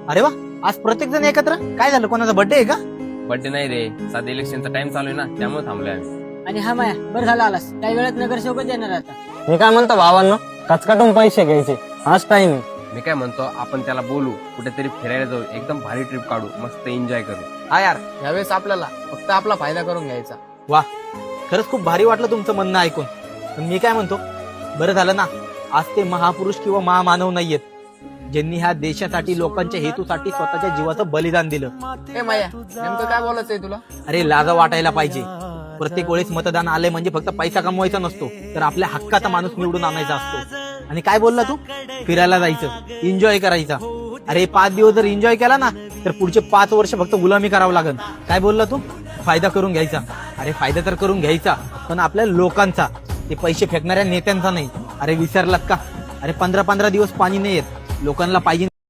अरे वा, आज प्रत्येक जण एकत्र. काय झालं, कोणाचा बर्थडे आहे का? बर्थडे नाही रे, साधा इलेक्शनचा टाइम चालू आहे ना, त्यामुळे थांबलोय आम्ही. आणि हा माया बरं झालं आलास, काही वेळात नगरसेवकच येणार आता. मी काय म्हणतो भावांनो, कचकाटून पैसे घ्यायचे, हाच टाइम आहे. मी काय म्हणतो, आपण त्याला बोलू, कुठेतरी फिरायला जाऊ, एकदम भारी ट्रिप काढू, मस्त एन्जॉय करू. हा यार, यावेळेस आपल्याला फक्त आपला फायदा करून घ्यायचा. वा, खरंच खूप भारी वाटलं तुमचं म्हणणं ऐकून. पण मी काय म्हणतो, बरं झालं ना आज ते महापुरुष किंवा महामानव नाहीयेत ज्यांनी ह्या देशासाठी, लोकांच्या हेतूसाठी स्वतःच्या जीवाचं बलिदान दिलं. ए माया, नेमकं काय बोलायचंय तुला? अरे लाजा वाटायला पाहिजे. प्रत्येक वेळेस मतदान आलंय म्हणजे फक्त पैसा कमवायचा नसतो, तर आपल्या हक्काचा माणूस निवडून आणायचा असतो. आणि काय बोलला तू, फिरायला जायचं, एन्जॉय करायचा. अरे 5 दिवस जर एन्जॉय केला ना, तर पुढचे 5 वर्ष फक्त गुलामी करावं लागेल. काय बोलला तू, फायदा करून घ्यायचा. अरे फायदा तर करून घ्यायचा, पण आपल्या लोकांचा, ते पैसे फेकणाऱ्या नेत्यांचा नाही. अरे विसरलात का? अरे 15-15 दिवस पाणी नाही येत, लोकांना पाहिजे